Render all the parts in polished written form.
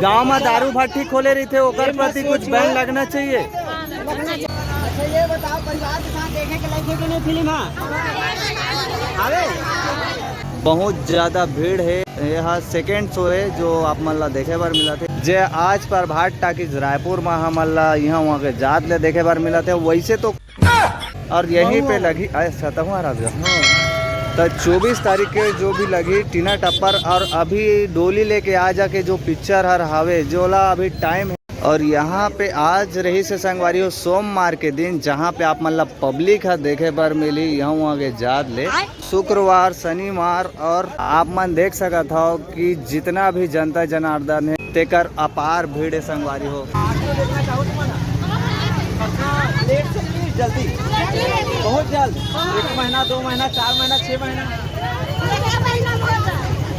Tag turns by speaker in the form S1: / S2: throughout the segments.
S1: गांव में दारू भट्टी खोले रही थे, ओकर प्रति कुछ बैन लगना चाहिए।
S2: अच्छा ये बताओ, परिवार के साथ देखे के लायक है कि नहीं फिल्म?
S1: बहुत ज्यादा भीड़ है यहाँ। सेकेंड शो है जो आप मल्ला देखे बार मिला थे। जे आज प्रभात टाकीज रायपुर में हम मल्ला यहाँ वहाँ के जात ले देखे बार मिला थे वैसे तो, और यहीं पे लगी तो 24 तारीख के जो भी लगी टीना टप्पर, और अभी डोली लेके आ जाके जो पिक्चर हर हावे जोला अभी टाइम है। और यहाँ पे आज रही से संगवारी हो सोमवार के दिन, जहाँ पे आप मतलब पब्लिक है देखे बार मिली यहाँ वहाँ के जात ले। शुक्रवार शनिवार और आप मन देख सकत हो कि जितना भी जनता जनार्दन है तेकर अपार भीड़ है संगवारी हो।
S2: जल्दी बहुत जल्द, 1 महीना 2 महीना 4 महीना 6 महीना।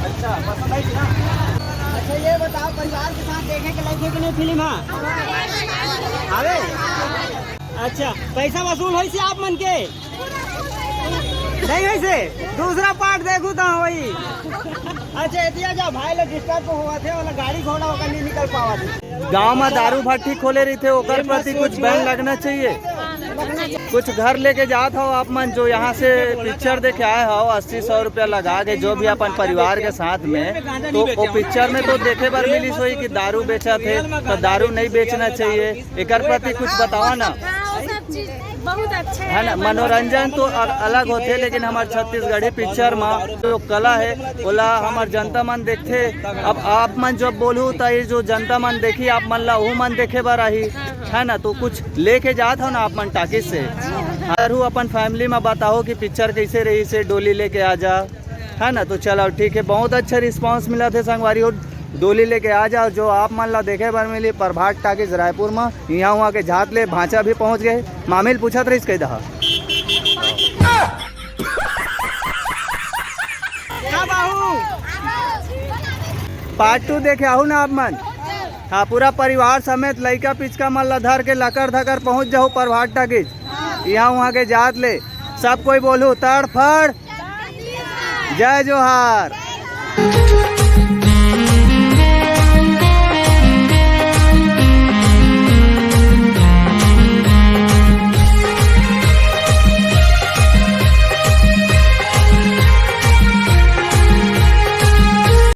S2: अच्छा पसंद आई ना? अच्छा ये बताओ, परिवार के साथ देखे के लायक है कि नहीं फिल्म? अच्छा पैसा वसूल है से आप मन के नहीं है से दूसरा पार्ट देखू तो वही। अच्छा इतिया जा भाई लोग डिस्टर्ब हुआ थे, वाला गाड़ी घोड़ा होकर नहीं निकल पावा थे।
S1: गांव में दारू भट्टी खोले रही थे, ओकर प्रति कुछ बैन लगना चाहिए। कुछ घर लेके जात हो आप मन जो यहाँ से पिक्चर देखे आए हो 80-100 रुपया लगा के जो भी अपन परिवार के साथ में, तो वो पिक्चर में तो देखे बार मिली सोई कि दारू बेचा थे, तो दारू नहीं बेचना चाहिए। एकर प्रति कुछ बतावा ना।
S3: बहुत अच्छा
S1: है ना, मनोरंजन तो अलग होते, लेकिन हमारे छत्तीसगढ़ी पिक्चर में जो कला है बोला हमारे जनता मन देखते। अब आप मन जब बोलू तो ये जो जनता मन देखी आप मन ला वो मन देखे बार आई है ना, तो कुछ लेके जात हो ना आप मन टाकिस से अपन फैमिली में बताओ कि पिक्चर कैसे रही से डोली लेके आ जा, है ना। तो चलो ठीक है, बहुत अच्छा रिस्पांस मिला थे संगवारी हो। डोली लेके आ जाओ जो आप मन ला देखे बार मिली प्रभात टाकीज रायपुर में। यहाँ वहाँ के जात ले भांचा भी पहुँच गए। मामिल पूछत रही कही दहा पार्ट 2 देखे आहू ना आप मन। हाँ पूरा परिवार समेत लइका पिचका मन ला धर के लकर धकर पहुँच जाओ प्रभात टाकीज। यहाँ वहाँ के जात ले सब कोई बोलू तड़फड़ जय जोहार।